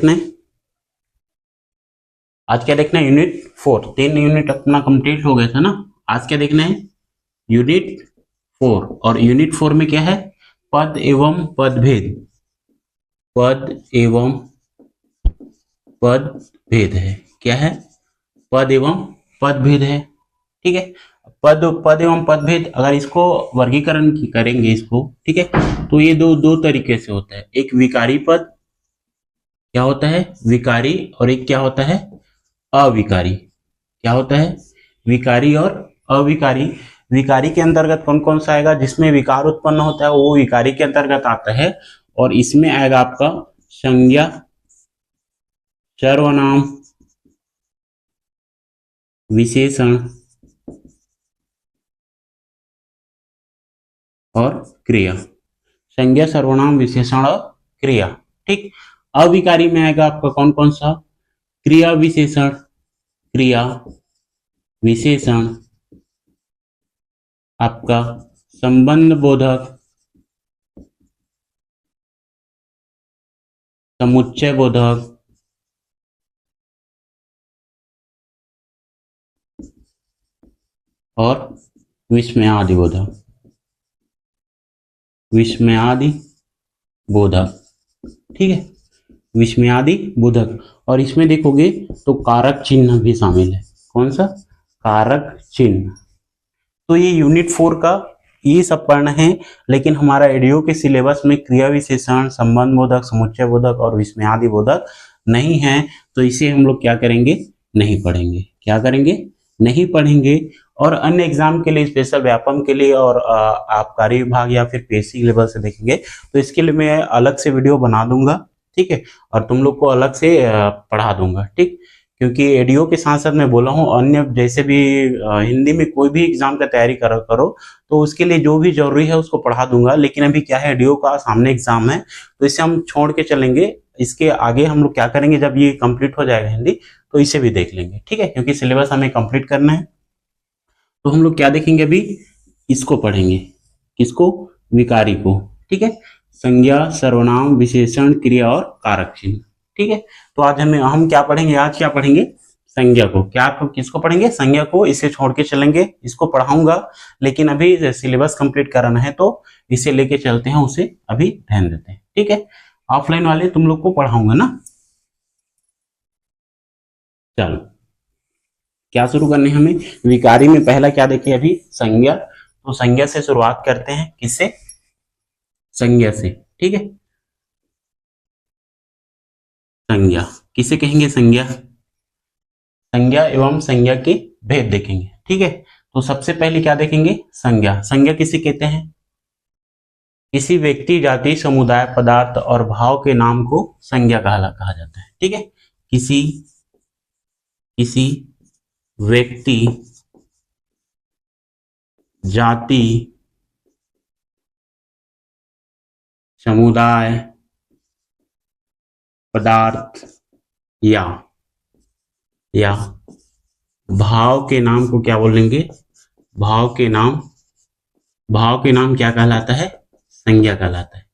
देखना है? आज क्या देखना है? यूनिट 4। 3 यूनिट अपना कंप्लीट हो गया था ना। आज क्या देखना है? यूनिट 4। और यूनिट 4 में क्या है? पद एवं पदभेद। पद एवं पदभेद है। क्या है? पद एवं पदभेद है। ठीक है। पद एवं पदभेद, अगर इसको वर्गीकरण करेंगे इसको, ठीक है, तो ये दो दो तरीके से होता है। एक विकारी पद, क्या होता है? विकारी। और एक क्या होता है? अविकारी। क्या होता है? विकारी और अविकारी। विकारी के अंतर्गत कौन कौन सा आएगा? जिसमें विकार उत्पन्न होता है वो विकारी के अंतर्गत आता है। और इसमें आएगा आपका संज्ञा, सर्वनाम, विशेषण और क्रिया। संज्ञा, सर्वनाम, विशेषण और क्रिया। ठीक। अविकारी में आएगा आपका कौन कौन सा? क्रिया विशेषण, क्रिया विशेषण, आपका संबंध बोधक, समुच्चय बोधक, और विस्मयादि बोधक। विस्मयादि बोधक। ठीक है, विस्मयादि बोधक। और इसमें देखोगे तो कारक चिन्ह भी शामिल है। कौन सा? कारक चिन्ह। तो ये यूनिट 4 का ये सब पढ़ना है। लेकिन हमारा एडीओ के सिलेबस में क्रिया विशेषण, संबंध बोधक, समुच्चय बोधक और विस्मयादि बोधक नहीं है, तो इसे हम लोग क्या करेंगे? नहीं पढ़ेंगे। क्या करेंगे? नहीं पढ़ेंगे। और अन्य एग्जाम के लिए, स्पेशल व्यापम के लिए और आबकारी विभाग या फिर पीएससी लेवल से देखेंगे, तो इसके लिए मैं अलग से वीडियो बना दूंगा। ठीक है, और तुम लोग को अलग से पढ़ा दूंगा। ठीक, क्योंकि एडीओ के साथ साथ मैं बोला हूँ अन्य जैसे भी हिंदी में कोई भी एग्जाम का तैयारी करो तो उसके लिए जो भी जरूरी है उसको पढ़ा दूंगा। लेकिन अभी क्या है, एडीओ का सामने एग्जाम है, तो इसे हम छोड़ के चलेंगे। इसके आगे हम लोग क्या करेंगे, जब ये कंप्लीट हो जाएगा हिंदी, तो इसे भी देख लेंगे। ठीक है, क्योंकि सिलेबस हमें कंप्लीट करना है। तो हम लोग क्या देखेंगे अभी? इसको पढ़ेंगे। किसको? विकारी को। ठीक है, संज्ञा, सर्वनाम, विशेषण, क्रिया और कारक चिन्ह। ठीक है, तो आज हम क्या पढ़ेंगे? आज क्या पढ़ेंगे? संज्ञा को। क्या किसको पढ़ेंगे? संज्ञा को। इसे छोड़ के चलेंगे, इसको पढ़ाऊंगा। लेकिन अभी सिलेबस कंप्लीट कराना है तो इसे लेके चलते हैं, उसे अभी ध्यान देते हैं। ठीक है, ऑफलाइन वाले तुम लोग को पढ़ाऊंगा ना। चलो, क्या शुरू करने हमें? विकारी में पहला क्या देखिए अभी? संज्ञा। तो संज्ञा से शुरुआत करते हैं। किससे? संज्ञा से। ठीक है, संज्ञा किसे कहेंगे? संज्ञा। संज्ञा एवं संज्ञा के भेद देखेंगे। ठीक है, तो सबसे पहले क्या देखेंगे? संज्ञा। संज्ञा किसे कहते हैं? किसी व्यक्ति, जाति, समुदाय, पदार्थ और भाव के नाम को संज्ञा कहा जाता है। ठीक है, किसी किसी व्यक्ति, जाति, समुदाय, पदार्थ या भाव के नाम को क्या बोलेंगे? भाव के नाम क्या कहलाता है? संज्ञा कहलाता है।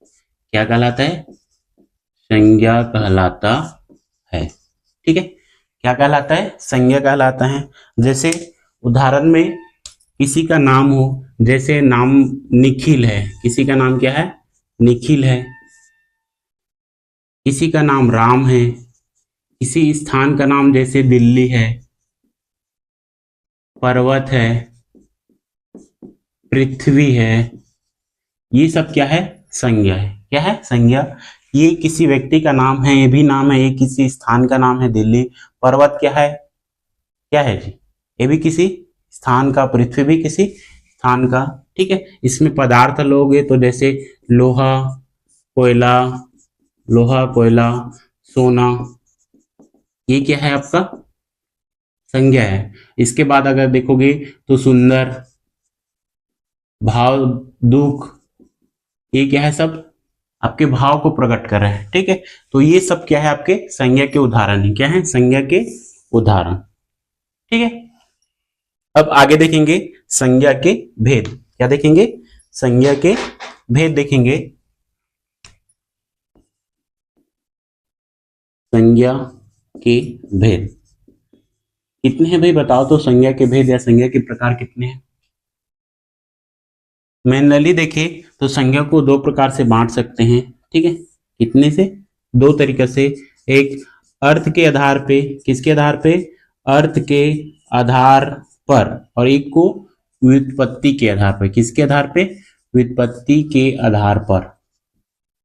क्या कहलाता है? संज्ञा कहलाता है। ठीक है, क्या कहलाता है? संज्ञा कहलाता है। जैसे उदाहरण में किसी का नाम हो, जैसे नाम निखिल है। किसी का नाम क्या है? निखिल है। किसी का नाम राम है। किसी स्थान का नाम जैसे दिल्ली है, पर्वत है, पृथ्वी है। ये सब क्या है? संज्ञा है। क्या है? संज्ञा। ये किसी व्यक्ति का नाम है, ये भी नाम है। ये किसी स्थान का नाम है दिल्ली। पर्वत क्या है? क्या है जी? ये भी किसी स्थान का। पृथ्वी भी किसी स्थान का। ठीक है, इसमें पदार्थ लोगे तो जैसे लोहा, कोयला, सोना, ये क्या है आपका? संज्ञा है। इसके बाद अगर देखोगे तो सुंदर, भाव, दुख, ये क्या है? सब आपके भाव को प्रकट कर रहे हैं। ठीक है, तो ये सब क्या है? आपके संज्ञा के उदाहरण है। क्या है? संज्ञा के उदाहरण। ठीक है, अब आगे देखेंगे संज्ञा के भेद। क्या देखेंगे? संज्ञा के भेद देखेंगे। संज्ञा के भेद कितने हैं भाई बताओ तो, संज्ञा के भेद या संज्ञा के प्रकार कितने हैं? मैनुअली देखें तो संज्ञा को दो प्रकार से बांट सकते हैं, ठीक है, कितने से, दो तरीके से। एक अर्थ के आधार पे, किसके आधार पे, अर्थ के आधार पर, और एक को व्युत्पत्ति के आधार पर, किसके आधार पे, व्युत्पत्ति के आधार पर।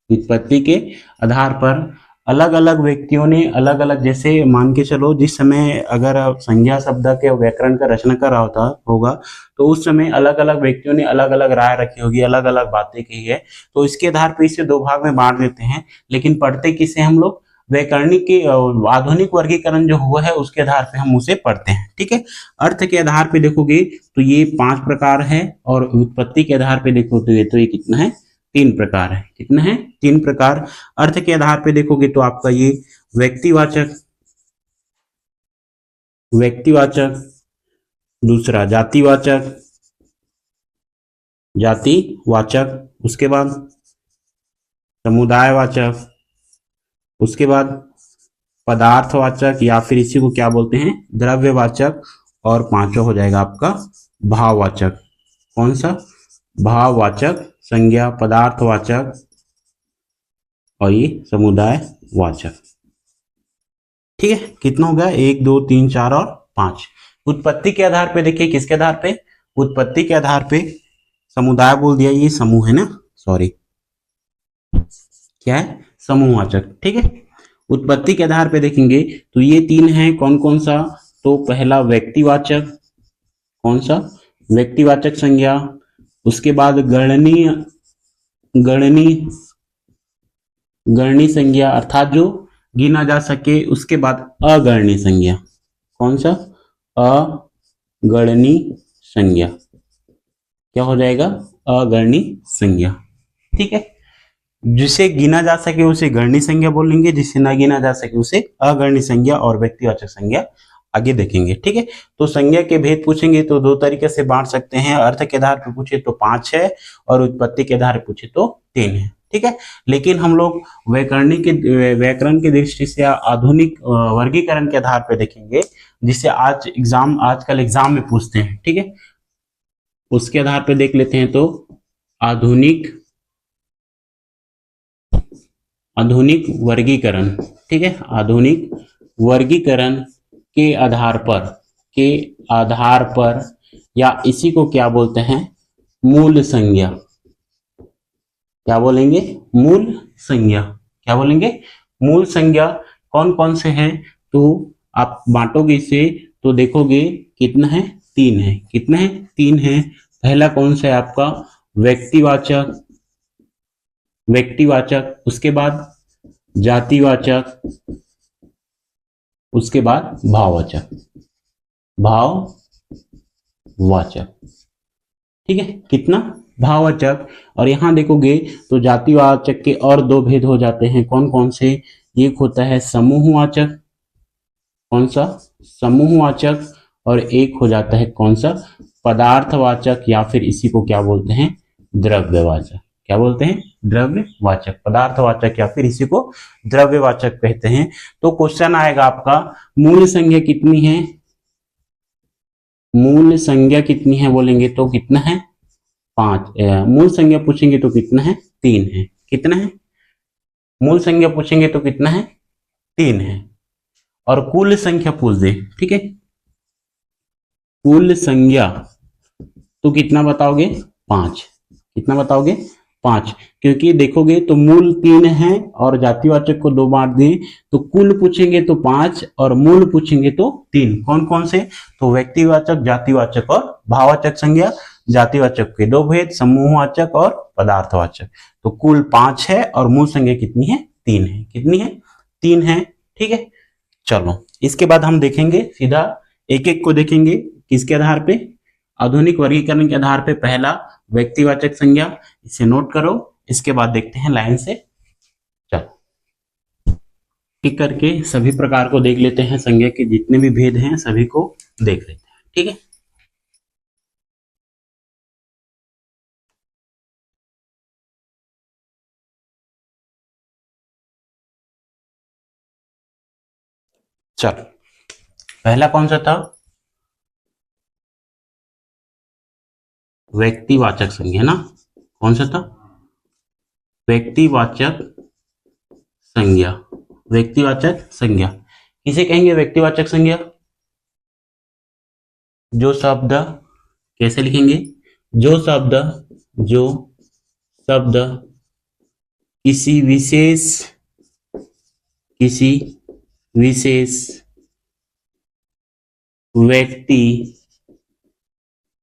व्युत्पत्ति के आधार पर अलग अलग व्यक्तियों ने अलग अलग, जैसे मान के चलो जिस समय अगर संज्ञा शब्द के व्याकरण का रचना कर रहा होता होगा तो उस समय अलग अलग व्यक्तियों ने अलग अलग राय रखी होगी, अलग अलग बातें कही है, तो इसके आधार पर इसे दो भाग में बांट देते हैं। लेकिन पढ़ते किसे हम लोग, वैकरणिक के आधुनिक वर्गीकरण जो हुआ है उसके आधार पे हम उसे पढ़ते हैं, ठीक है। अर्थ के आधार पे देखोगे तो ये 5 प्रकार है, और उत्पत्ति के आधार पे देखो तो ये कितना है, 3 प्रकार है। कितना है, 3 प्रकार। अर्थ के आधार पे देखोगे तो आपका ये व्यक्तिवाचक, व्यक्तिवाचक, दूसरा जातिवाचक, जातिवाचक, उसके बाद समुदायवाचक, उसके बाद पदार्थवाचक या फिर इसी को क्या बोलते हैं, द्रव्यवाचक, और पांचवा हो जाएगा आपका भाववाचक। कौन सा, भाववाचक, संज्ञा, पदार्थवाचक और ये समुदायवाचक, ठीक है। कितना हो गया, 1 2 3 4 और 5। उत्पत्ति के आधार पे देखिए, किसके आधार पे, उत्पत्ति के आधार पे, समुदाय बोल दिया, ये समूह है ना, सॉरी क्या है, समूहवाचक, ठीक है। उत्पत्ति के आधार पे देखेंगे तो ये 3 है, कौन कौन सा, तो पहला व्यक्तिवाचक, कौन सा, व्यक्तिवाचक संज्ञा, उसके बाद गणनीय, गणनीय, गणनीय संज्ञा अर्थात जो गिना जा सके, उसके बाद अगणनीय संज्ञा, कौन सा, अगणनीय संज्ञा, क्या हो जाएगा, अगणनीय संज्ञा, ठीक है। जिसे गिना जा सके उसे गणनीय संज्ञा बोलेंगे, जिसे न गिना जा सके उसे अगणनीय संज्ञा और व्यक्तिवाचक संज्ञा आगे देखेंगे, ठीक है। तो संज्ञा के भेद पूछेंगे तो दो तरीके से बांट सकते हैं, अर्थ के आधार पर पूछे तो 5 है, और उत्पत्ति के आधार पर पूछे तो 3 है, ठीक है। लेकिन हम लोग व्याकरण की दृष्टि से आधुनिक वर्गीकरण के आधार पर देखेंगे, जिसे आजकल एग्जाम में पूछते हैं, ठीक है। उसके आधार पर देख लेते हैं तो आधुनिक, आधुनिक वर्गीकरण, ठीक है, आधुनिक वर्गीकरण के आधार पर, के आधार पर, या इसी को क्या बोलते हैं, मूल संज्ञा, क्या बोलेंगे, मूल संज्ञा, क्या बोलेंगे, मूल संज्ञा। कौन कौन से हैं, तो आप बांटोगे इसे तो देखोगे कितना है, 3 है, कितना है, 3 है। पहला कौन सा है आपका, व्यक्तिवाचक, व्यक्तिवाचक, उसके बाद जातिवाचक, उसके बाद भाववाचक, भाववाचक, ठीक है। कितना, भाववाचक। और यहां देखोगे तो जातिवाचक के और 2 भेद हो जाते हैं, कौन कौन से, एक होता है समूहवाचक, कौन सा, समूहवाचक, और एक हो जाता है कौन सा, पदार्थवाचक, या फिर इसी को क्या बोलते हैं, द्रव्यवाचक, क्या बोलते हैं, द्रव्यवाचक, पदार्थवाचक, या फिर इसी को द्रव्यवाचक कहते हैं। तो क्वेश्चन आएगा आपका, मूल संज्ञा कितनी है, मूल संज्ञा कितनी है बोलेंगे तो कितना है, 5। मूल संज्ञा पूछेंगे तो कितना है, 3 है, कितना है, मूल संज्ञा पूछेंगे तो कितना है, 3 है। और कुल संख्या पूछ दे, ठीक है, कुल संज्ञा तो कितना बताओगे, 5, कितना बताओगे, 5। क्योंकि देखोगे तो मूल 3 है और जातिवाचक को 2 बांट दिए, तो कुल पूछेंगे तो 5 और मूल पूछेंगे तो 3। कौन कौन से, तो व्यक्तिवाचक, जातिवाचक और भाववाचक संज्ञा। जातिवाचक के 2 भेद, समूहवाचक और पदार्थवाचक। तो कुल 5 है और मूल संज्ञा कितनी है, 3 है, कितनी है, 3 है, ठीक है। चलो इसके बाद हम देखेंगे सीधा एक एक को देखेंगे, किसके आधार पे, आधुनिक वर्गीकरण के आधार पे। पहला व्यक्तिवाचक संज्ञा, इसे नोट करो, इसके बाद देखते हैं लाइन से। चलो टिक करके सभी प्रकार को देख लेते हैं, संज्ञा के जितने भी भेद हैं सभी को देख लेते हैं, ठीक है। चल, पहला कौन सा था? व्यक्तिवाचक संज्ञा ना, कौन सा था? व्यक्तिवाचक संज्ञा। व्यक्तिवाचक संज्ञा किसे कहेंगे? व्यक्तिवाचक संज्ञा जो शब्द, कैसे लिखेंगे? जो शब्द किसी विशेष व्यक्ति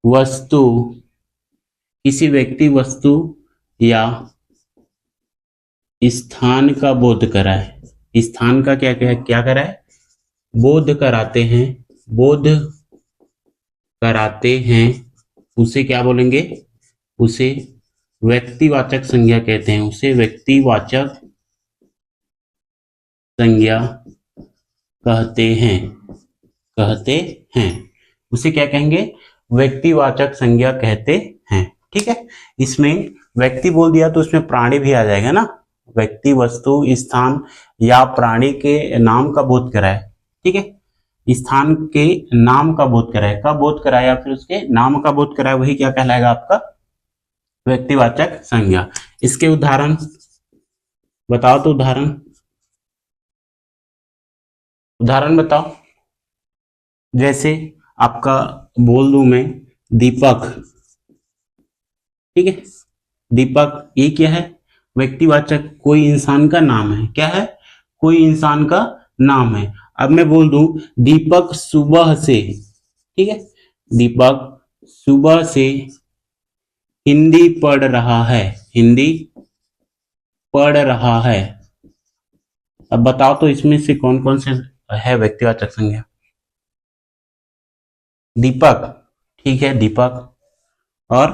वस्तु, किसी व्यक्ति वस्तु या स्थान का बोध कराए। स्थान का क्या क्या क्या कराए? बोध कराते हैं, उसे क्या बोलेंगे? उसे व्यक्तिवाचक संज्ञा कहते हैं। उसे व्यक्तिवाचक संज्ञा कहते हैं। उसे क्या कहेंगे? व्यक्तिवाचक संज्ञा कहते हैं। ठीक है, इसमें व्यक्ति बोल दिया तो उसमें प्राणी भी आ जाएगा ना। व्यक्ति, वस्तु, स्थान या प्राणी के नाम का बोध कराए। ठीक है, स्थान के नाम का बोध कराए, कब बोध कराए या फिर उसके नाम का बोध कराए, वही क्या कहलाएगा? आपका व्यक्तिवाचक संज्ञा। इसके उदाहरण बताओ तो, उदाहरण बताओ। जैसे आपका बोल दूं मैं दीपक, ठीक है, दीपक ये क्या है? व्यक्तिवाचक, कोई इंसान का नाम है। क्या है? कोई इंसान का नाम है। अब मैं बोल दूं दीपक सुबह से, ठीक है, दीपक सुबह से हिंदी पढ़ रहा है। हिंदी पढ़ रहा है। अब बताओ तो इसमें से कौन कौन से है व्यक्तिवाचक संज्ञा? दीपक, ठीक है, दीपक और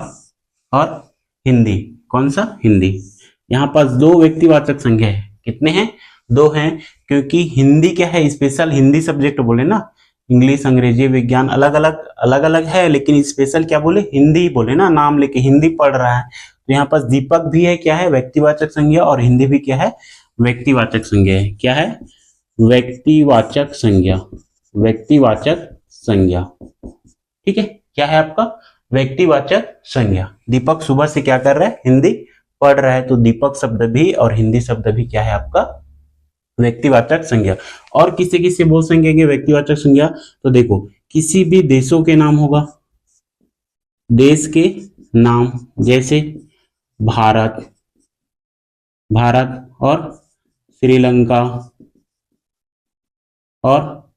हिंदी, कौन सा? हिंदी। यहाँ पास दो व्यक्तिवाचक संज्ञा है। कितने हैं? दो हैं, क्योंकि हिंदी क्या है? स्पेशल हिंदी सब्जेक्ट बोले ना। इंग्लिश, अंग्रेजी, विज्ञान अलग अलग है, लेकिन स्पेशल क्या बोले? हिंदी बोले ना, नाम लेके हिंदी पढ़ रहा है। तो यहाँ पास दीपक भी है, क्या है? व्यक्तिवाचक संज्ञा, और हिंदी भी क्या है? व्यक्तिवाचक संज्ञा है। क्या है? व्यक्तिवाचक संज्ञा। व्यक्तिवाचक संज्ञा, ठीक है, क्या है आपका? व्यक्तिवाचक संज्ञा। दीपक सुबह से क्या कर रहा है? हिंदी पढ़ रहा है। तो दीपक शब्द भी और हिंदी शब्द भी क्या है आपका? व्यक्तिवाचक संज्ञा। और किसे किसे बोल सकेंगे व्यक्तिवाचक संज्ञा? तो देखो, किसी भी देशों के नाम होगा, देश के नाम, जैसे भारत और श्रीलंका, और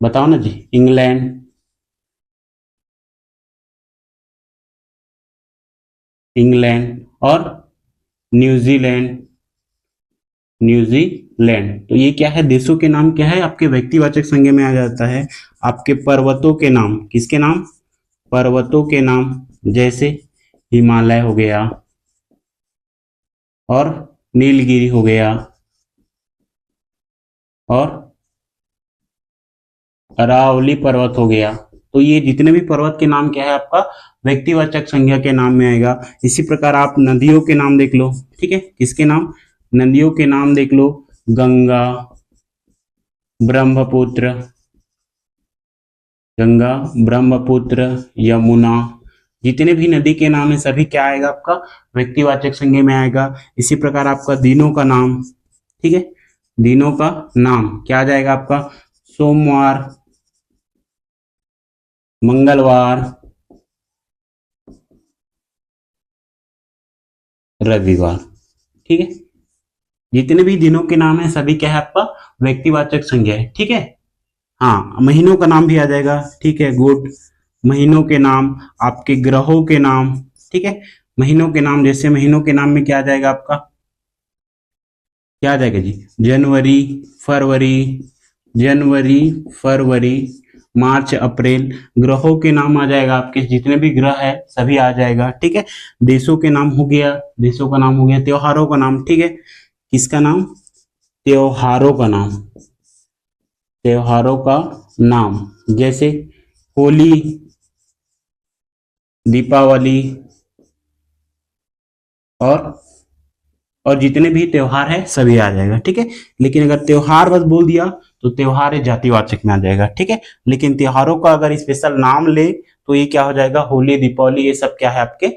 बताओ ना जी, इंग्लैंड और न्यूजीलैंड। तो ये क्या है? देशों के नाम क्या है? आपके व्यक्तिवाचक संज्ञा में आ जाता है। आपके पर्वतों के नाम, किसके नाम? पर्वतों के नाम, जैसे हिमालय हो गया और नीलगिरी हो गया और अरावली पर्वत हो गया। तो ये जितने भी पर्वत के नाम क्या है? आपका व्यक्तिवाचक संज्ञा के नाम में आएगा। इसी प्रकार आप नदियों के नाम देख लो, ठीक है, किसके नाम? नदियों के नाम देख लो, गंगा, ब्रह्मपुत्र, यमुना, जितने भी नदी के नाम है सभी क्या आएगा? आपका व्यक्तिवाचक संज्ञा में आएगा। इसी प्रकार आपका दिनों का नाम, ठीक है, दिनों का नाम क्या आ जाएगा आपका? सोमवार, मंगलवार, रविवार, ठीक है, जितने भी दिनों के नाम है सभी क्या है? आपका व्यक्तिवाचक संज्ञा है। ठीक है, हाँ, महीनों का नाम भी आ जाएगा, ठीक है, गुड। महीनों के नाम, आपके ग्रहों के नाम, ठीक है, महीनों के नाम, जैसे महीनों के नाम में क्या आ जाएगा? आपका क्या आ जाएगा जी? जनवरी, फरवरी, मार्च, अप्रैल। ग्रहों के नाम आ जाएगा, आपके जितने भी ग्रह है सभी आ जाएगा। ठीक है, देशों का नाम हो गया, त्योहारों का नाम, ठीक है, किसका नाम? त्योहारों का नाम, जैसे होली, दीपावली और और जितने भी त्योहार है सभी आ जाएगा, ठीक है। लेकिन अगर त्योहार बस बोल दिया तो त्योहार है जातिवाचक में आ जाएगा, ठीक है। लेकिन त्योहारों का अगर स्पेशल नाम ले तो ये क्या हो जाएगा, होली, दीपावली, ये सब क्या है आपके,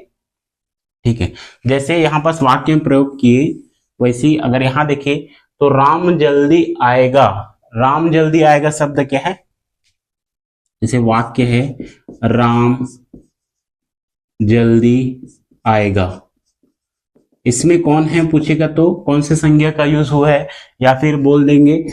ठीक है। जैसे यहाँ पर वाक्य में प्रयोग किए वैसे ही अगर यहाँ देखे तो राम जल्दी आएगा, राम जल्दी आएगा शब्द क्या है, जैसे वाक्य है राम जल्दी आएगा, इसमें कौन है पूछेगा तो कौन से संज्ञा का यूज हुआ है, या फिर बोल देंगे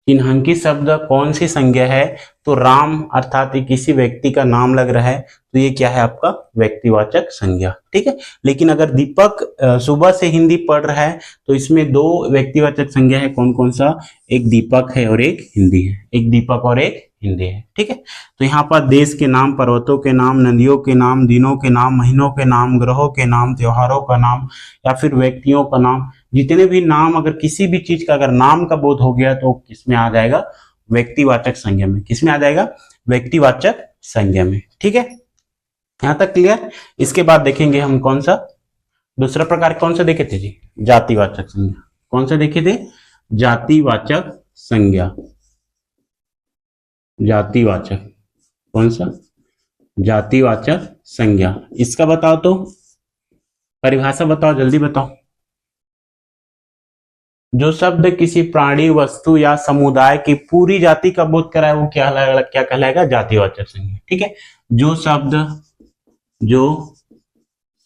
चिन्हांकित शब्द कौन सी संज्ञा है, तो राम अर्थात किसी व्यक्ति का नाम लग रहा है तो ये क्या है आपका व्यक्तिवाचक संज्ञा, ठीक है। लेकिन अगर दीपक सुबह से हिंदी पढ़ रहा है तो इसमें दो व्यक्तिवाचक संज्ञा है, कौन कौन सा, एक दीपक है और एक हिंदी है, एक दीपक और एक हिंदी है, ठीक है। तो यहाँ पर देश के नाम, पर्वतों के नाम, नदियों के नाम, दिनों के नाम, महीनों के नाम, ग्रहों के नाम, त्योहारों का नाम या फिर व्यक्तियों का नाम, जितने भी नाम, अगर किसी भी चीज का अगर नाम का बोध हो गया तो किसमें आ जाएगा, व्यक्तिवाचक संज्ञा में। किसमें आ जाएगा, व्यक्तिवाचक संज्ञा में, ठीक है। यहां तक क्लियर। इसके बाद देखेंगे हम कौन सा दूसरा प्रकार कौन सा देखे थे जी, जातिवाचक संज्ञा। कौन सा देखे थे, जातिवाचक संज्ञा। जातिवाचक कौन सा, जातिवाचक संज्ञा। इसका बताओ तो परिभाषा बताओ, जल्दी बताओ। जो शब्द किसी प्राणी, वस्तु या समुदाय की पूरी जाति का बोध कराए वो क्या कहलाएगा, जातिवाचक संज्ञा, ठीक है। जो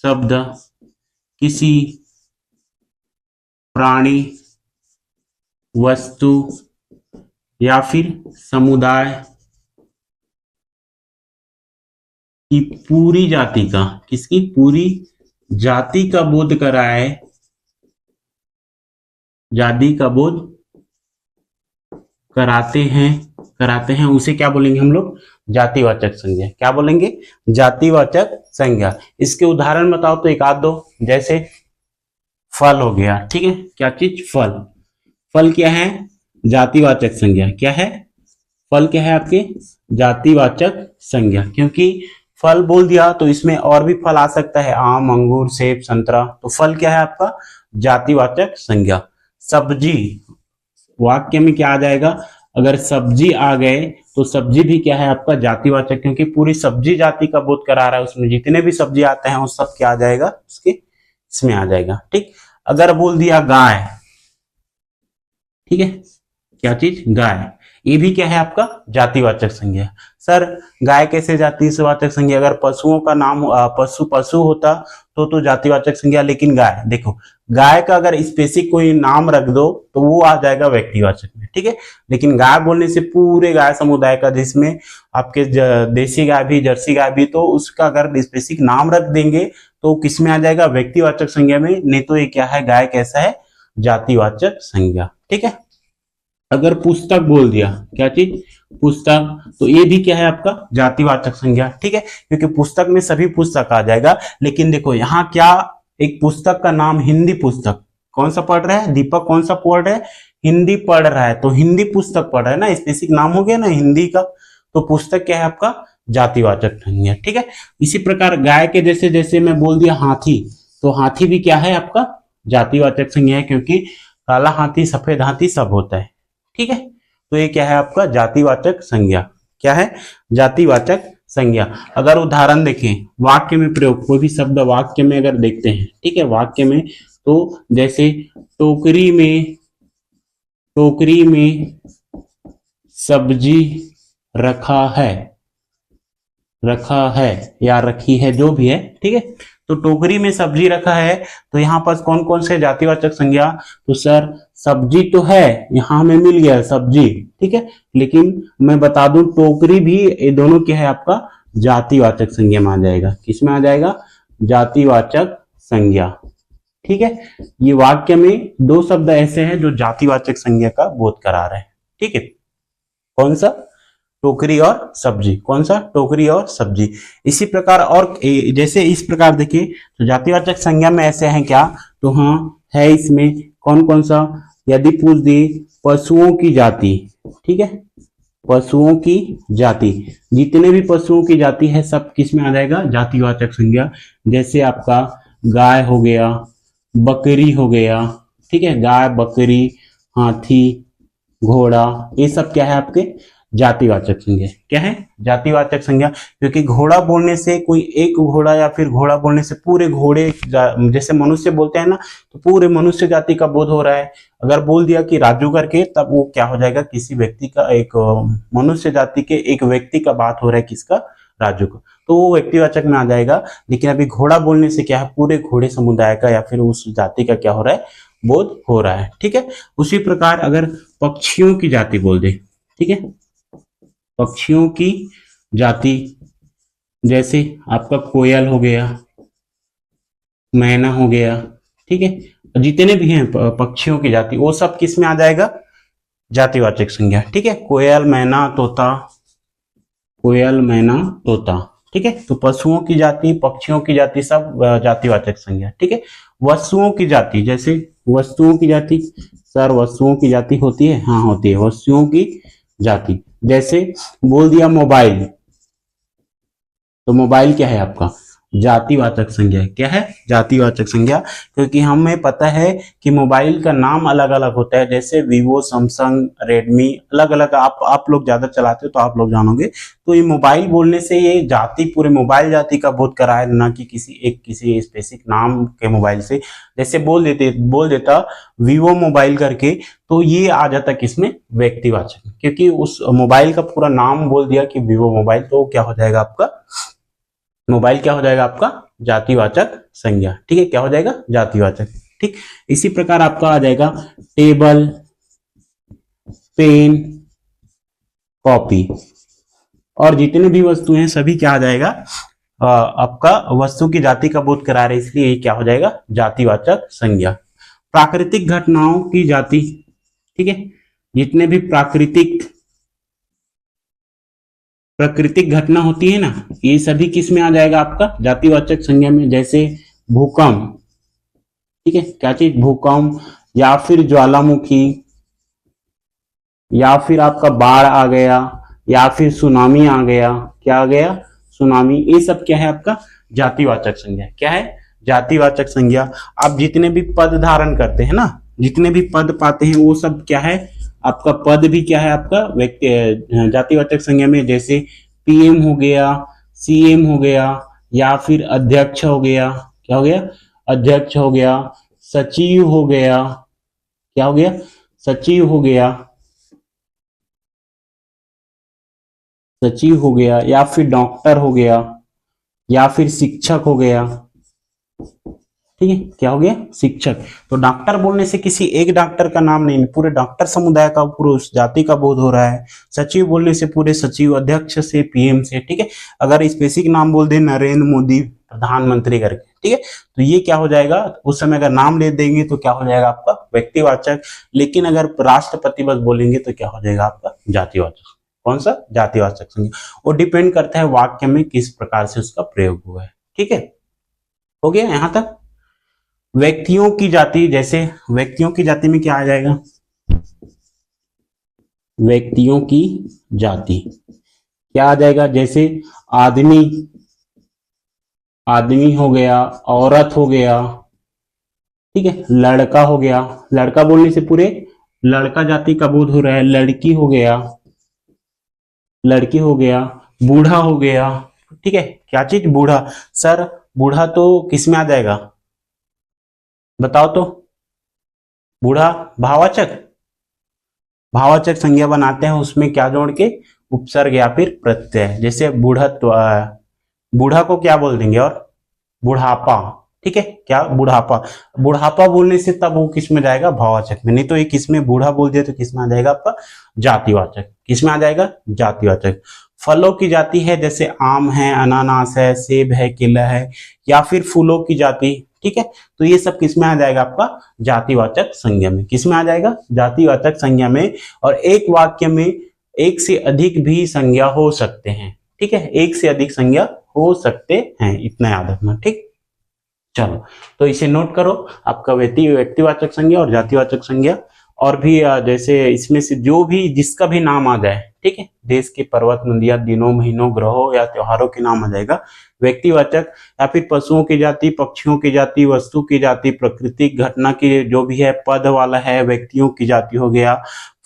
शब्द किसी प्राणी, वस्तु या फिर समुदाय की पूरी जाति का, किसकी पूरी जाति का बोध कराए, जाति का बोध कराते हैं उसे क्या बोलेंगे हम लोग, जातिवाचक संज्ञा। क्या बोलेंगे, जातिवाचक संज्ञा। इसके उदाहरण बताओ तो एक आध दो, जैसे फल हो गया, ठीक है। क्या चीज, फल। फल क्या है, जातिवाचक संज्ञा। क्या है, फल क्या है आपके, जातिवाचक संज्ञा। क्योंकि फल बोल दिया तो इसमें और भी फल आ सकता है, आम, अंगूर, सेब, संतरा, तो फल क्या है आपका, जातिवाचक संज्ञा। सब्जी, वाक्य में क्या आ जाएगा, अगर सब्जी आ गए तो सब्जी भी क्या है आपका, जातिवाचक, क्योंकि पूरी सब्जी जाति का बोध करा रहा है, उसमें जितने भी सब्जी आते हैं वो सब क्या आ जाएगा, उसके इसमें आ जाएगा, ठीक। अगर बोल दिया गाय, ठीक है, क्या चीज, गाय, ये भी क्या है आपका, जातिवाचक संज्ञा। सर गाय कैसे जातिवाचक संज्ञा, अगर पशुओं का नाम पशु होता तो जातिवाचक संज्ञा, लेकिन गाय, देखो गाय का अगर स्पेसिफिक कोई नाम रख दो तो वो आ जाएगा व्यक्तिवाचक में, ठीक है। लेकिन गाय बोलने से पूरे गाय समुदाय का, जिसमें आपके देसी गाय भी, जर्सी गाय भी, तो उसका अगर स्पेसिफिक नाम रख देंगे तो किस में आ जाएगा, व्यक्तिवाचक संज्ञा में। नहीं तो ये क्या है, गाय कैसा है, जातिवाचक संज्ञा, ठीक है। अगर पुस्तक बोल दिया, क्या चीज, पुस्तक, तो ये भी क्या है आपका, जातिवाचक संज्ञा, ठीक है। क्योंकि पुस्तक में सभी पुस्तक आ जाएगा। लेकिन देखो यहाँ क्या, एक पुस्तक का नाम हिंदी पुस्तक, कौन सा पढ़ रहा है, दीपक कौन सा पढ़ रहा है, हिंदी पढ़ रहा है, तो हिंदी पुस्तक पढ़ रहा है ना, स्पेसिफिक नाम हो गया ना हिंदी का, तो पुस्तक क्या है आपका, जातिवाचक संज्ञा, ठीक है। इसी प्रकार गाय के जैसे जैसे मैं बोल दिया हाथी, तो हाथी भी क्या है आपका, जातिवाचक संज्ञा है, क्योंकि काला हाथी, सफेद हाथी सब होता है, ठीक है। तो ये क्या है आपका, जातिवाचक संज्ञा। क्या है, जातिवाचक संज्ञा। अगर उदाहरण देखें, वाक्य में प्रयोग, कोई भी शब्द वाक्य में अगर देखते हैं, ठीक है, वाक्य में, तो जैसे टोकरी में सब्जी रखा है या रखी है, जो भी है, ठीक है। तो टोकरी में सब्जी रखा है, तो यहाँ पर कौन कौन से जातिवाचक संज्ञा, तो सर सब्जी तो है, यहाँ हमें मिल गया सब्जी, ठीक है। लेकिन मैं बता दूं टोकरी भी, ये दोनों क्या है आपका, जातिवाचक संज्ञा में आ जाएगा। किसमें आ जाएगा, जातिवाचक संज्ञा, ठीक है। ये वाक्य में दो शब्द ऐसे हैं जो जातिवाचक संज्ञा का बोध करा रहे हैं, ठीक है। कौन सा, टोकरी और सब्जी। कौन सा, टोकरी और सब्जी। इसी प्रकार और जैसे इस प्रकार देखिए, तो जातिवाचक संज्ञा में ऐसे हैं क्या, तो हाँ है, इसमें कौन कौन सा, यदि पूछ दी पशुओं की जाति, ठीक है, पशुओं की जाति, जितने भी पशुओं की जाति है सब किस में आ जाएगा, जातिवाचक संज्ञा। जैसे आपका गाय हो गया, बकरी हो गया, ठीक है, गाय, बकरी, हाथी, घोड़ा, ये सब क्या है आपके जातिवाचक संज्ञा। क्या है? जातिवाचक संज्ञा। क्योंकि घोड़ा बोलने से कोई एक घोड़ा या फिर घोड़ा बोलने से पूरे घोड़े, जैसे मनुष्य बोलते हैं ना, तो पूरे मनुष्य जाति का बोध हो रहा है। अगर बोल दिया कि राजू करके, तब वो क्या हो जाएगा, किसी व्यक्ति का, एक मनुष्य जाति के एक व्यक्ति का बात हो रहा है, किसका, राजू का, तो वो व्यक्तिवाचक में आ जाएगा। लेकिन अभी घोड़ा बोलने से क्या है, पूरे घोड़े समुदाय का या फिर उस जाति का क्या हो रहा है, बोध हो रहा है। ठीक है। उसी प्रकार अगर पक्षियों की जाति बोल दे, ठीक है, पक्षियों की जाति, जैसे आपका कोयल हो गया, मैना हो गया, ठीक है, जितने भी हैं पक्षियों की जाति, वो सब किस में आ जाएगा, जातिवाचक संज्ञा। ठीक है। कोयल, मैना, तोता, कोयल, मैना, तोता, ठीक है। तो पशुओं की जाति, पक्षियों की जाति, सब जातिवाचक संज्ञा। ठीक है। वस्तुओं की जाति, जैसे वस्तुओं की जाति, सर वस्तुओं की जाति होती है, हाँ होती है, वस्तुओं की जाति। जैसे बोल दिया मोबाइल, तो मोबाइल क्या है आपका, जातिवाचक संज्ञा है। क्या है? जातिवाचक संज्ञा। क्योंकि हमें पता है कि मोबाइल का नाम अलग अलग होता है, जैसे वीवो, सैमसंग, रेडमी, अलग अलग। आप लोग ज्यादा चलाते हो तो आप लोग जानोगे। तो ये मोबाइल बोलने से ये जाति, पूरे मोबाइल जाति का बोध करा है, ना कि किसी स्पेसिफिक नाम के मोबाइल से। जैसे बोल देता वीवो मोबाइल करके, तो ये आ जाता किसमें, व्यक्तिवाचक। क्योंकि उस मोबाइल का पूरा नाम बोल दिया कि वीवो मोबाइल, तो क्या हो जाएगा आपका, मोबाइल क्या हो जाएगा आपका, जातिवाचक संज्ञा। ठीक है। क्या हो जाएगा, जातिवाचक। ठीक। इसी प्रकार आपका आ जाएगा टेबल, पेन, कॉपी, और जितने भी वस्तु हैं सभी क्या आ जाएगा, आपका वस्तु की जाति का बोध करा रहे, इसलिए ये क्या हो जाएगा, जातिवाचक संज्ञा। प्राकृतिक घटनाओं की जाति, ठीक है, जितने भी प्राकृतिक घटना होती है ना, ये सभी किस में आ जाएगा आपका, जातिवाचक संज्ञा में। जैसे भूकंप, ठीक है, क्या चीज, भूकंप, या फिर ज्वालामुखी, या फिर आपका बाढ़ आ गया, या फिर सुनामी आ गया। क्या आ गया, सुनामी। ये सब क्या है आपका, जातिवाचक संज्ञा। क्या है, जातिवाचक संज्ञा। आप जितने भी पद धारण करते हैं ना, जितने भी पद पाते हैं, वो सब क्या है आपका, पद भी क्या है आपका, व्यक्ति जातिवाचक संज्ञा में। जैसे पीएम हो गया, सीएम हो गया, या फिर अध्यक्ष हो गया। क्या हो गया, अध्यक्ष हो गया, सचिव हो गया। क्या हो गया, सचिव हो गया, सचिव हो गया, या फिर डॉक्टर हो गया, या फिर शिक्षक हो गया। ठीक है। क्या हो गया, शिक्षक। तो डॉक्टर बोलने से किसी एक डॉक्टर का नाम नहीं, पूरे डॉक्टर समुदाय का, पूरे उस जाति का बोध हो रहा है। सचिव बोलने से पूरे सचिव, अध्यक्ष से, पीएम से। ठीक है। अगर स्पेसिफिक नाम बोल दे, नरेंद्र मोदी प्रधानमंत्री करके, ठीक है, तो ये क्या हो जाएगा, उस समय अगर नाम ले देंगे तो क्या हो जाएगा आपका, व्यक्तिवाचक। लेकिन अगर राष्ट्रपति बस बोलेंगे तो क्या हो जाएगा आपका, जातिवाचक। कौन सा, जातिवाचक संज्ञा। वो डिपेंड करता है वाक्य में किस प्रकार से उसका प्रयोग हुआ है। ठीक है, हो गया यहां तक। व्यक्तियों की जाति, जैसे व्यक्तियों की जाति में क्या आ जाएगा, व्यक्तियों की जाति क्या आ जाएगा, जैसे आदमी, आदमी हो गया, औरत हो गया, ठीक है, लड़का हो गया, लड़का बोलने से पूरे लड़का जाति का बोध हो रहा है। लड़की हो गया, लड़की हो गया, बूढ़ा हो गया। ठीक है, क्या चीज, बूढ़ा। सर बूढ़ा तो किस में आ जाएगा, बताओ तो, बूढ़ा भाववाचक, भाववाचक संज्ञा बनाते हैं, उसमें क्या जोड़ के, उपसर्ग या फिर प्रत्यय। जैसे बूढ़त्व, बूढ़ा को क्या बोल देंगे, और बुढ़ापा। ठीक है, क्या, बुढ़ापा। बुढ़ापा बोलने से तब वो किस में जाएगा, भाववाचक में। नहीं तो ये किस में, बूढ़ा बोल दिया तो किस में आ जाएगा आपका, जातिवाचक। किस में आ जाएगा, जातिवाचक। फलों की जाति है, जैसे आम है, अनानास है, सेब है, केला है, या फिर फूलों की जाति। ठीक है, तो ये सब किस में आ जाएगा आपका, जातिवाचक संज्ञा में। किस में आ जाएगा, जातिवाचक संज्ञा में। और एक वाक्य में एक से अधिक भी संज्ञा हो सकते हैं। ठीक है, एक से अधिक संज्ञा हो सकते हैं, इतना याद रखना। ठीक, चलो तो इसे नोट करो, आपका व्यक्तिवाचक संज्ञा और जातिवाचक संज्ञा। और भी जैसे इसमें से जो भी जिसका भी नाम आ जाए, ठीक है। देश के पर्वत, नदियां, दिनों, महीनों, ग्रहों या त्योहारों के नाम आ जाएगा। व्यक्तिवाचक या फिर पशुओं की जाति, पक्षियों की जाति, वस्तु की जाति, प्राकृतिक घटना की जो भी है, पद वाला है, व्यक्तियों की जाति हो गया,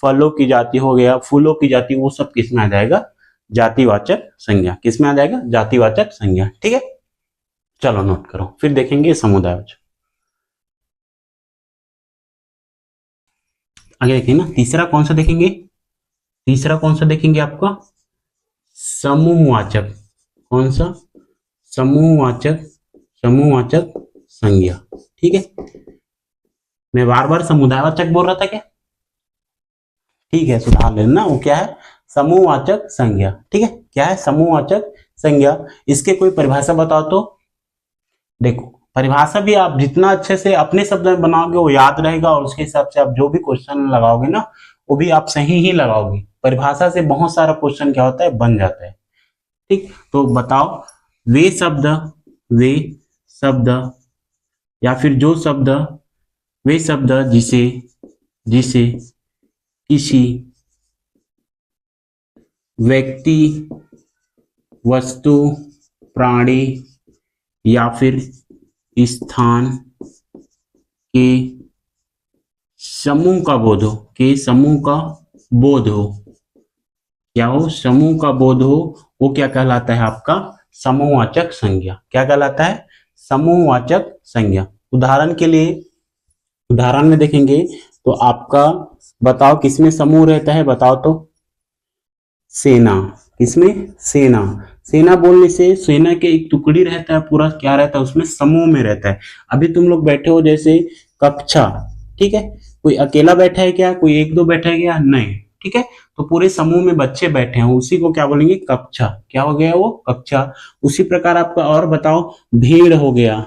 फलों की जाति हो गया, फूलों की जाति, वो सब किस में आ जाएगा? जातिवाचक संज्ञा। किस में आ जाएगा? जातिवाचक संज्ञा। ठीक है, चलो नोट करो, फिर देखेंगे समुदायवाचक। आगे देखिए ना, तीसरा कौन सा देखेंगे? तीसरा कौन सा देखेंगे आपका? समूहवाचक। कौन सा? समूहवाचक, समूहवाचक संज्ञा। ठीक है, मैं बार बार समुदायवाचक बोल रहा था क्या? ठीक है, सुधार लेना। वो क्या है? समूहवाचक संज्ञा। ठीक है, क्या है? समूहवाचक संज्ञा। इसके कोई परिभाषा बताओ तो। देखो, परिभाषा भी आप जितना अच्छे से अपने शब्द में बनाओगे वो याद रहेगा, और उसके हिसाब से आप जो भी क्वेश्चन लगाओगे ना, वो भी आप सही ही लगाओगे। परिभाषा से बहुत सारा क्वेश्चन क्या होता है? बन जाता है। ठीक, तो बताओ, वे शब्द या फिर जो शब्द, वे शब्द जिसे किसी व्यक्ति, वस्तु, प्राणी या फिर स्थान के समूह का बोध हो, के समूह का बोध हो, क्या हो? समूह का बोध हो, वो क्या कहलाता है? आपका समूहवाचक संज्ञा। क्या कहलाता है? समूहवाचक संज्ञा। उदाहरण के लिए, उदाहरण में देखेंगे तो आपका बताओ किसमें समूह रहता है? बताओ तो। सेना। किसमें? सेना। सेना बोलने से सेना के एक टुकड़ी रहता है, पूरा क्या रहता है उसमें? समूह में रहता है। अभी तुम लोग बैठे हो जैसे कक्षा, ठीक है, कोई अकेला बैठा है क्या? कोई एक दो बैठा है क्या? नहीं। ठीक है, तो पूरे समूह में बच्चे बैठे हैं, उसी को क्या बोलेंगे? कक्षा। क्या हो गया वो? कक्षा। उसी प्रकार आपका और बताओ, भीड़ हो गया।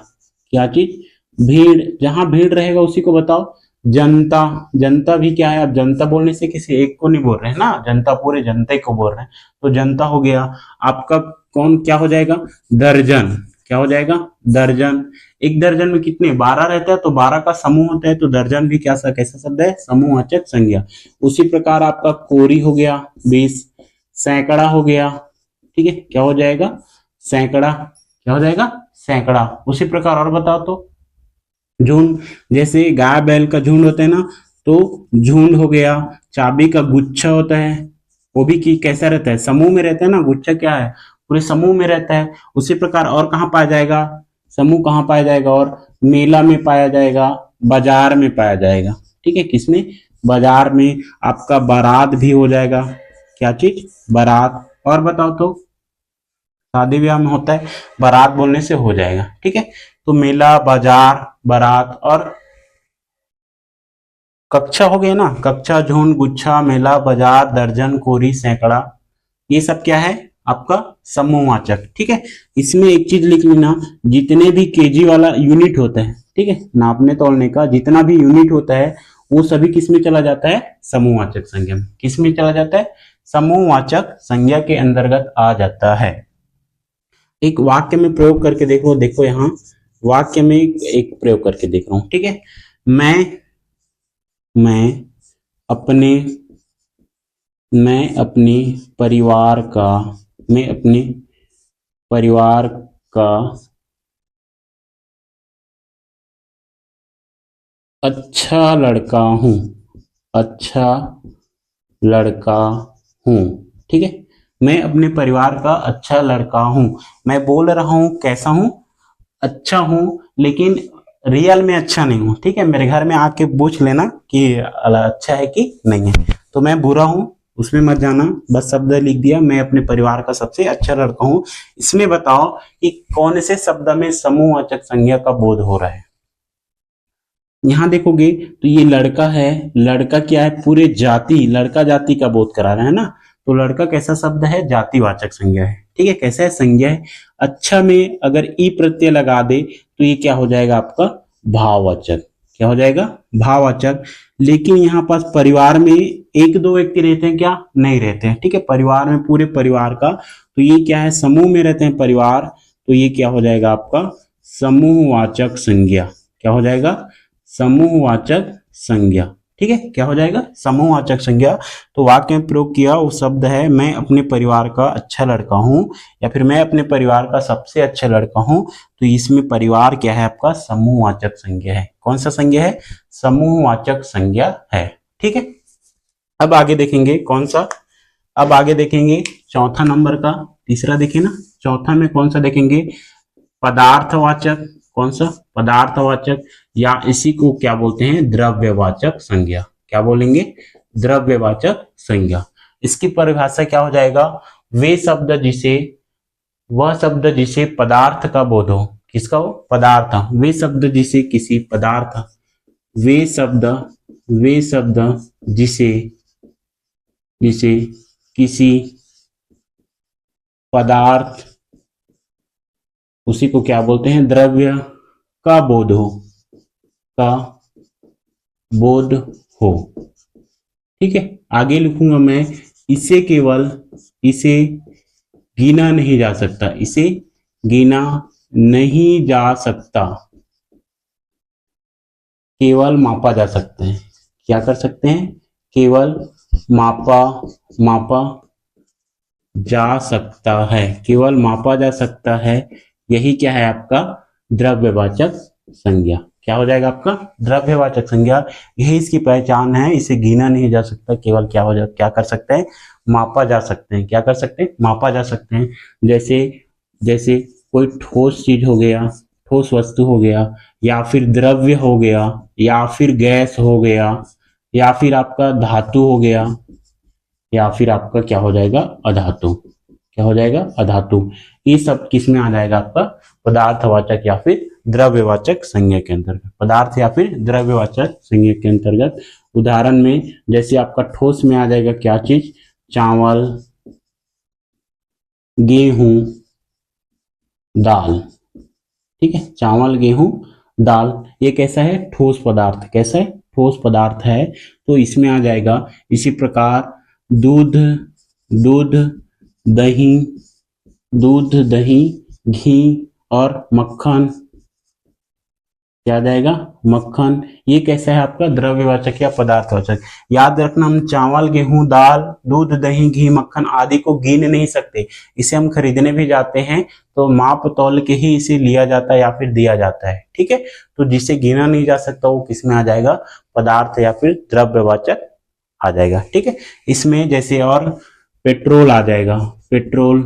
क्या चीज? भीड़। जहां भीड़ रहेगा उसी को बताओ जनता। जनता भी क्या है? अब जनता बोलने से किसी एक को नहीं बोल रहे हैं ना, जनता पूरे जनता को बोल रहे हैं, तो जनता हो गया आपका। कौन क्या हो जाएगा? दर्जन। क्या हो जाएगा? दर्जन। एक दर्जन में कितने? 12 रहता है, तो 12 का समूह होता है, तो दर्जन भी क्या कैसा शब्द है? समूहवाचक संज्ञा। उसी प्रकार आपका कोरी हो गया 20, सैकड़ा हो गया। ठीक है, क्या हो जाएगा? सैकड़ा। क्या हो जाएगा? सैकड़ा। उसी प्रकार और बताओ तो। झुंड, जैसे गाय बैल का झुंड होता है ना, तो झुंड हो गया। चाबी का गुच्छा होता है, वो भी की कैसा रहता है? समूह में रहता है ना। गुच्छा क्या है? पूरे समूह में रहता है। उसी प्रकार और कहाँ पाया जाएगा समूह? कहाँ पाया जाएगा? और मेला में पाया जाएगा, बाजार में पाया जाएगा। ठीक है, किसमें? बाजार में। आपका बारात भी हो जाएगा। क्या चीज? बारात। और बताओ तो, शादी ब्याह में होता है, बारात बोलने से हो जाएगा। ठीक है, तो मेला, बाजार, बारात और कक्षा हो गया ना। कक्षा, झुंड, गुच्छा, मेला, बाजार, दर्जन, कोरी, सैकड़ा, ये सब क्या है? आपका समूहवाचक। ठीक है, इसमें एक चीज लिख लेना, जितने भी केजी वाला यूनिट होता है, ठीक है, नापने तोलने का जितना भी यूनिट होता है, वो सभी किसमें चला जाता है? समूहवाचक संज्ञा में। किसमें चला जाता है? समूहवाचक संज्ञा के अंतर्गत आ जाता है। एक वाक्य में प्रयोग करके देखो। देखो यहाँ वाक्य में एक प्रयोग करके देख रहा हूं। ठीक है, मैं अपने परिवार का अच्छा लड़का हूं। अच्छा लड़का हूं। ठीक है, मैं अपने परिवार का अच्छा लड़का हूं। मैं बोल रहा हूं कैसा हूं? अच्छा हूं, लेकिन रियल में अच्छा नहीं हूं। ठीक है, मेरे घर में आके पूछ लेना कि अच्छा है कि नहीं है। तो मैं बुरा हूं, उसमें मत जाना, बस शब्द लिख दिया, मैं अपने परिवार का सबसे अच्छा लड़का हूं। इसमें बताओ कि कौन से शब्द में समूहवाचक संज्ञा का बोध हो रहा है। यहां देखोगे तो ये लड़का है। लड़का क्या है? पूरे जाति, लड़का जाति का बोध करा रहा है ना, तो लड़का कैसा शब्द है? जातिवाचक संज्ञा है। ठीक है, कैसा है? संज्ञा है। अच्छा में अगर ई प्रत्यय लगा दे तो ये क्या हो जाएगा? आपका भाववाचक। क्या हो जाएगा? भाववाचक। लेकिन यहाँ पास परिवार में एक दो व्यक्ति रहते हैं क्या? नहीं रहते हैं। ठीक है, परिवार में पूरे परिवार का, तो ये क्या है? समूह में रहते हैं परिवार, तो ये क्या हो जाएगा? आपका समूहवाचक संज्ञा। क्या हो जाएगा? समूहवाचक संज्ञा। ठीक ठीक है, क्या हो जाएगा, समूहवाचक संज्ञा। तो वाक्य में प्रयोग किया वो शब्द है मैं अपने परिवार का अच्छा लड़का हूं, या फिर मैं अपने परिवार का सबसे अच्छा लड़का हूं। तो इसमें परिवार क्या है आपका, समूहवाचक संज्ञा है। कौन सा संज्ञा है, समूहवाचक संज्ञा है। ठीक है, अब आगे देखेंगे कौन सा, अब आगे देखेंगे चौथा नंबर का, तीसरा देखिए ना, चौथा में कौन सा देखेंगे, पदार्थवाचक। कौन सा, पदार्थवाचक, या इसी को क्या बोलते हैं, द्रव्यवाचक संज्ञा। क्या बोलेंगे, द्रव्यवाचक संज्ञा। इसकी परिभाषा क्या हो जाएगा, वे शब्द जिसे, वह शब्द जिसे पदार्थ का बोध हो। किसका हो, पदार्थ। वे शब्द जिसे किसी पदार्थ, वे शब्द जिसे किसी पदार्थ, उसी को क्या बोलते हैं, द्रव्य का बोध हो। ठीक है, आगे लिखूंगा मैं, इसे गिना नहीं जा सकता, इसे गिना नहीं जा सकता, केवल मापा जा सकते हैं। क्या कर सकते हैं, केवल मापा जा सकता है, केवल मापा जा सकता है। यही क्या है आपका, द्रव्यवाचक संज्ञा। क्या हो जाएगा आपका, द्रव्यवाचक संज्ञा। यही इसकी पहचान है, इसे गिना नहीं जा सकता, केवल क्या कर सकते हैं, मापा जा सकते हैं। क्या कर सकते हैं, मापा जा सकते हैं। जैसे कोई ठोस चीज हो गया, ठोस वस्तु हो गया, या फिर द्रव्य हो गया, या फिर गैस हो गया, या फिर आपका धातु हो गया, या फिर आपका क्या हो जाएगा, अधातु। क्या हो जाएगा, अधातु। ये सब किस में आ जाएगा आपका, पदार्थवाचक या फिर द्रव्यवाचक संज्ञा के अंतर्गत, पदार्थ या फिर द्रव्यवाचक संज्ञा के अंतर्गत। उदाहरण में जैसे आपका ठोस में आ जाएगा क्या चीज, चावल, गेहूं, दाल। ठीक है, चावल, गेहूं, दाल, ये कैसा है, ठोस पदार्थ। कैसा है, ठोस पदार्थ है। तो इसमें आ जाएगा इसी प्रकार दूध, दही, घी और मक्खन। क्या आ जाएगा, मक्खन। ये कैसा है आपका, द्रव्यवाचक या पदार्थवाचक। याद रखना, हम चावल, गेहूं, दाल, दूध, दही, घी, मक्खन आदि को गिन नहीं सकते। इसे हम खरीदने भी जाते हैं तो माप तौल के ही इसे लिया जाता है या फिर दिया जाता है। ठीक है, तो जिसे गिना नहीं जा सकता वो किस में आ जाएगा, पदार्थ या फिर द्रव्यवाचक आ जाएगा। ठीक है, इसमें जैसे और पेट्रोल आ जाएगा, पेट्रोल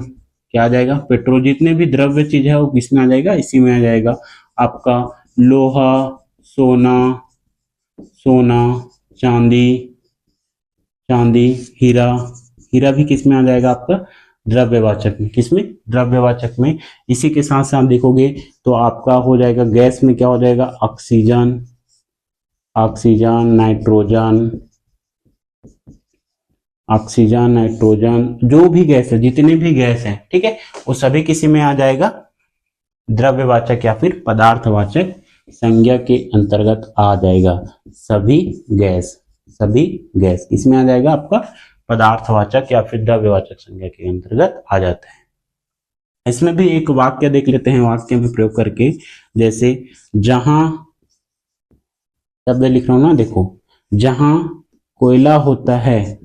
क्या आ जाएगा, पेट्रोल। जितने भी द्रव्य चीज है वो किस में आ जाएगा, इसी में आ जाएगा। आपका लोहा, सोना, चांदी, हीरा भी किस में आ जाएगा आपका, द्रव्यवाचक में। किसमें, द्रव्यवाचक में। इसी के साथ साथ देखोगे तो आपका हो जाएगा गैस में क्या हो जाएगा, ऑक्सीजन, नाइट्रोजन, जो भी गैस है, जितने भी गैस हैं, ठीक है, वो सभी किसी में आ जाएगा, द्रव्यवाचक या फिर पदार्थवाचक संज्ञा के अंतर्गत आ जाएगा। सभी गैस इसमें आ जाएगा आपका, पदार्थवाचक या फिर द्रव्यवाचक संज्ञा के अंतर्गत आ जाता है। इसमें भी एक वाक्य देख लेते हैं, वाक्य में प्रयोग करके। जैसे जहां, शब्द लिख रहा हूं ना, देखो, जहां कोयला होता है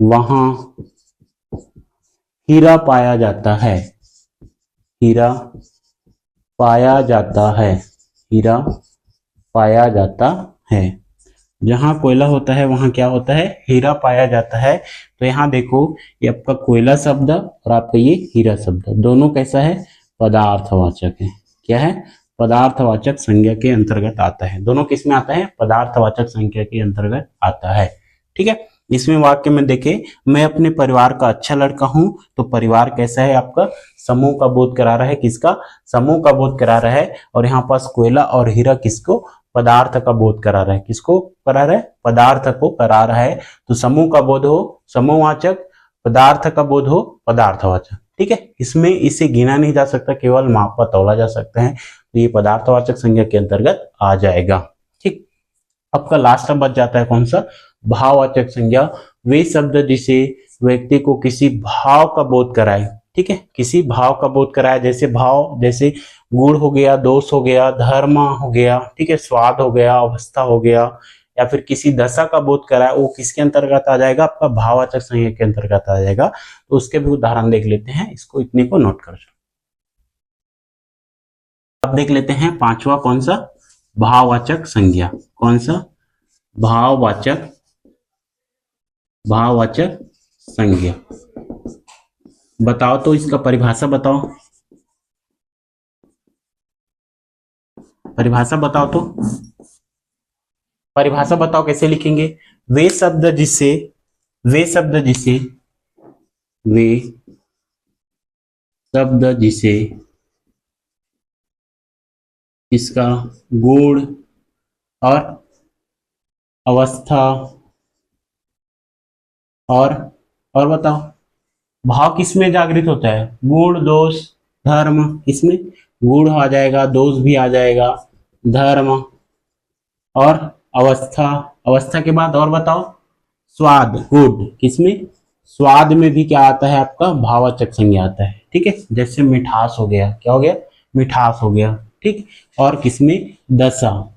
वहां हीरा पाया जाता है, जहां कोयला होता है वहां क्या होता है, हीरा पाया जाता है। तो यहाँ देखो, ये आपका कोयला शब्द और आपका ये हीरा शब्द दोनों कैसा है, पदार्थवाचक है। क्या है, पदार्थवाचक संज्ञा के अंतर्गत आता है। दोनों किस में आता है, पदार्थवाचक संज्ञा के अंतर्गत आता है। ठीक है, इसमें वाक्य में देखे, मैं अपने परिवार का अच्छा लड़का हूं। तो परिवार कैसा है आपका, समूह का बोध करा रहा है। किसका, समूह का बोध करा रहा है। और यहाँ पास कोयला और हीरा किसको, पदार्थ का बोध करा रहा है। किसको करा रहा है, पदार्थ को करा रहा है। तो समूह का बोध हो समूहवाचक, पदार्थ का बोध हो पदार्थवाचक। ठीक है, इसमें इसे गिना नहीं जा सकता, केवल मापा तौला जा सकता है। तो ये पदार्थवाचक संज्ञा के अंतर्गत आ जाएगा। ठीक, आपका लास्ट बच जाता है कौन सा, भाववाचक संज्ञा। वे शब्द जिसे व्यक्ति को किसी भाव का बोध कराए। ठीक है, किसी भाव का बोध कराए। जैसे भाव, जैसे गुण हो गया, दोष हो गया, धर्म हो गया, ठीक है, स्वाद हो गया, अवस्था हो गया, या फिर किसी दशा का बोध कराए, वो किसके अंतर्गत आ जाएगा? आपका भाववाचक संज्ञा के अंतर्गत आ जाएगा। तो उसके भी उदाहरण देख लेते हैं, इसको इतने को नोट कर। अब देख लेते हैं पांचवा, कौन सा? भाववाचक संज्ञा। कौन सा? भाववाचक संज्ञा। बताओ तो, इसका परिभाषा बताओ, परिभाषा बताओ तो, परिभाषा बताओ कैसे लिखेंगे? वे शब्द जिसे इसका गुण और अवस्था और बताओ भाव किसमें जागृत होता है? गुण, दोष, धर्म। इसमें गुण आ जाएगा, दोष भी आ जाएगा, धर्म और अवस्था के बाद और बताओ स्वाद, गुड। किसमें? स्वाद में भी क्या आता है आपका? भाववाचक संज्ञा आता है, ठीक है। जैसे मिठास हो गया, क्या हो गया? मिठास हो गया, ठीक। और किसमें? दशा।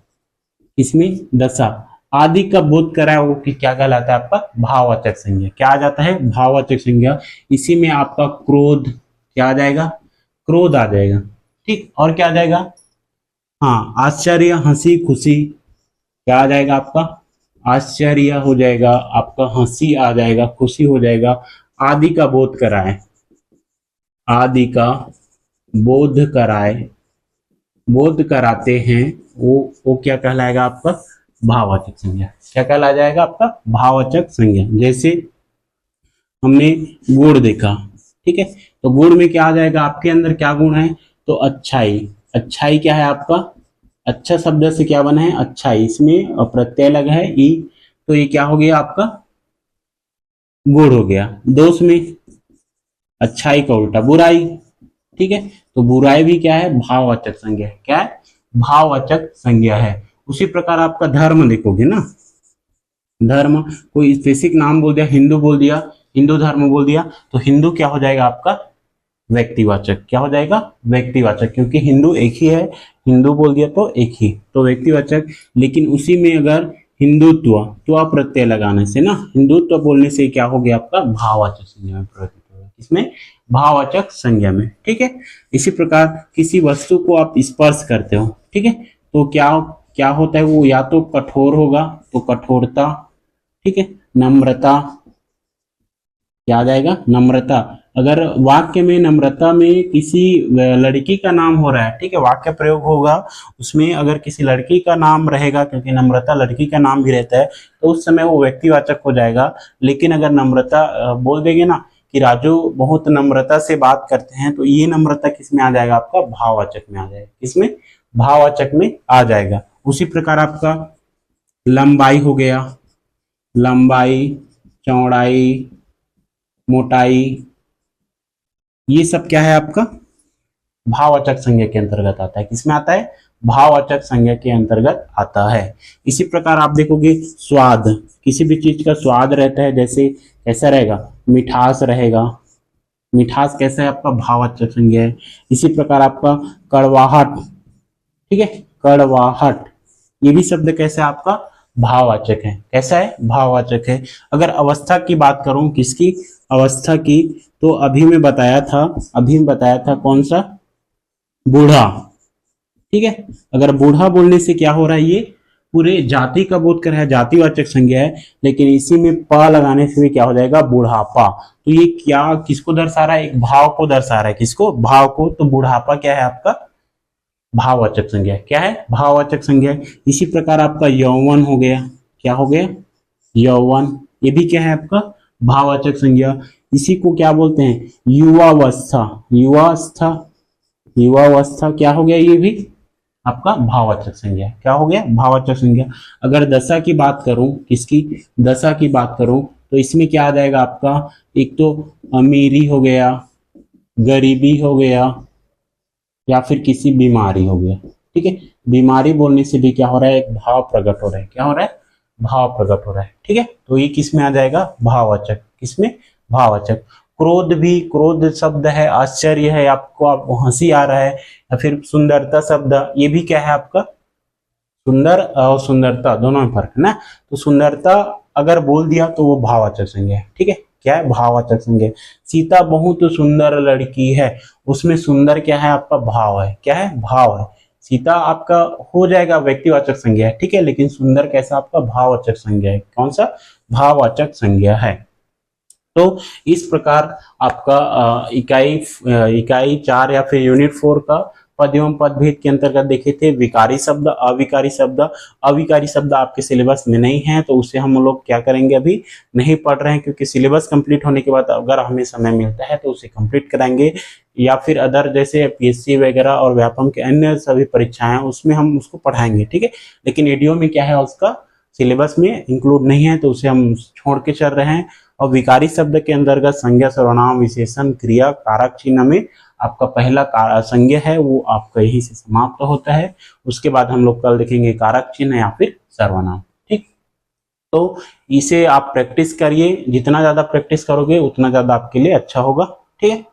इसमें दशा आदि का बोध करा वो कि क्या कहलाता है आपका? भाववाचक संज्ञा। क्या आ जाता है? भाववाचक संज्ञा। इसी में आपका क्रोध क्या आ जाएगा? क्रोध आ जाएगा, ठीक। और क्या आ जाएगा? हाँ, आश्चर्य, हंसी, खुशी। क्या आ जाएगा आपका? आश्चर्य हो जाएगा आपका, हंसी आ जाएगा, खुशी हो जाएगा। आदि का बोध कराए, आदि का बोध कराते हैं, वो क्या कहलाएगा आपका? भाववाचक संज्ञा। क्या कहला जाएगा आपका? भाववाचक संज्ञा। जैसे हमने गुण देखा, ठीक है, तो गुण में क्या आ जाएगा? आपके अंदर क्या गुण है? तो अच्छाई। अच्छाई क्या है आपका? अच्छा शब्द से क्या बना है? अच्छाई। इसमें प्रत्यय लगा है ई, तो ये क्या हो गया आपका? गुण हो गया। दोष में अच्छाई का उल्टा बुराई, ठीक है, तो बुराई भी क्या है? भाववाचक संज्ञा। क्या है? भाववाचक संज्ञा है। उसी प्रकार आपका धर्म देखोगे ना, धर्म कोई स्पेसिफिक नाम बोल दिया, हिंदू बोल दिया, हिंदू धर्म बोल दिया, तो हिंदू क्या हो जाएगा आपका? व्यक्तिवाचक। क्या हो जाएगा? व्यक्तिवाचक, क्योंकि हिंदू एक ही है, हिंदू बोल दिया तो एक ही, तो व्यक्तिवाचक। लेकिन उसी में अगर हिंदुत्व तो प्रत्यय लगाने से ना, हिंदुत्व बोलने से क्या हो गया आपका? भाववाचक संज्ञा में प्रकट होगा। इसमें भाववाचक संज्ञा में, ठीक है। इसी प्रकार किसी वस्तु को आप स्पर्श करते हो, ठीक है, तो क्या होता है? वो या तो कठोर होगा, तो कठोरता, ठीक है। नम्रता, क्या आ जाएगा? नम्रता। अगर वाक्य में नम्रता में किसी लड़की का नाम हो रहा है, ठीक है, वाक्य प्रयोग होगा, उसमें अगर किसी लड़की का नाम रहेगा, क्योंकि नम्रता लड़की का नाम भी रहता है, तो उस समय वो व्यक्तिवाचक हो जाएगा। लेकिन अगर नम्रता बोल देंगे ना कि राजू बहुत नम्रता से बात करते हैं, तो ये नम्रता किसमें आ जाएगा आपका? भाववाचक में आ जाएगा। किसमें? भाववाचक में आ जाएगा। उसी प्रकार आपका लंबाई हो गया, लंबाई, चौड़ाई, मोटाई, ये सब क्या है आपका? भाववाचक संज्ञा के अंतर्गत आता है। किसमें आता है? भाववाचक संज्ञा के अंतर्गत आता है। इसी प्रकार आप देखोगे स्वाद, किसी भी चीज का स्वाद रहता है, जैसे कैसा रहेगा? मिठास रहेगा। मिठास कैसा है आपका? भाववाचक संज्ञा है। इसी प्रकार आपका कड़वाहट, ठीक है, कड़वाहट, ये भी शब्द कैसा है आपका? भाववाचक है। कैसा है? भाववाचक है। अगर अवस्था की बात करूं, किसकी? अवस्था की, तो अभी मैं बताया था कौन सा? बूढ़ा, ठीक है। अगर बूढ़ा बोलने से क्या हो रहा है? ये पूरे जाति का बोध कर रहा है, जातिवाचक संज्ञा है। लेकिन इसी में प लगाने से भी क्या हो जाएगा? बुढ़ापा। तो ये क्या किसको दर्शा रहा है? एक भाव को दर्शा रहा है। किसको? भाव को। तो बुढ़ापा क्या है आपका? भाववाचक संज्ञा। क्या है? भाववाचक संज्ञा। इसी प्रकार आपका यौवन हो गया। क्या हो गया? यौवन, ये भी क्या है आपका? भाववाचक संज्ञा। इसी को क्या बोलते हैं? युवावस्था। युवावस्था क्या हो गया? ये भी आपका भाववाचक संज्ञा। क्या हो गया? भाववाचक संज्ञा। अगर दशा की बात करूं, किसकी? दशा की बात करूं, तो इसमें क्या आ जाएगा आपका? एक तो अमीरी हो गया, गरीबी हो गया, या फिर किसी बीमारी हो गया, ठीक है। बीमारी बोलने से भी क्या हो रहा है? एक भाव प्रकट हो रहा है। क्या हो रहा है? भाव प्रकट हो रहा है, ठीक है। तो ये किस में आ जाएगा? भाववाचक। किसमें? भाववाचक। क्रोध भी, क्रोध शब्द है, आश्चर्य है, आपको आप हंसी आ रहा है, या फिर सुंदरता शब्द, ये भी क्या है आपका, सुंदर और सुंदरता दोनों में फर्क है ना। तो सुंदरता अगर बोल दिया तो वो भाववाचक संज्ञा है, ठीक है, क्या है, भाववाचक संज्ञा। सीता बहुत सुंदर लड़की है, उसमें सुंदर क्या है आपका, भाव है, क्या है, भाव है। सीता आपका हो जाएगा व्यक्तिवाचक संज्ञा है, ठीक है, लेकिन सुंदर कैसा आपका, भाववाचक संज्ञा है। कौन सा, भाववाचक संज्ञा है। तो इस प्रकार आपका इकाई 4 या फिर यूनिट 4 का पद एवं पदभेद के अंतर्गत देखे थे विकारी शब्द, अविकारी शब्द। अविकारी शब्द आपके सिलेबस में नहीं है, तो उसे हम लोग क्या करेंगे, अभी नहीं पढ़ रहे हैं, क्योंकि सिलेबस कंप्लीट होने के बाद अगर हमें समय मिलता है तो उसे कंप्लीट कराएंगे, या फिर अदर जैसे पीएससी वगैरह और व्यापम के अन्य सभी परीक्षाएं उसमें हम उसको पढ़ाएंगे, ठीक है। लेकिन ईडीओ में क्या है, उसका सिलेबस में इंक्लूड नहीं है, तो उसे हम छोड़ के चल रहे हैं। और विकारी शब्द के अंतर्गत संज्ञा, सर्वनाम, विशेषण, क्रिया, कारक चिन्ह में आपका पहला संज्ञा है वो आपका यहीं से समाप्त होता है। उसके बाद हम लोग कल देखेंगे कारक चिन्ह या फिर सर्वनाम, ठीक। तो इसे आप प्रैक्टिस करिए, जितना ज्यादा प्रैक्टिस करोगे उतना ज्यादा आपके लिए अच्छा होगा, ठीक है।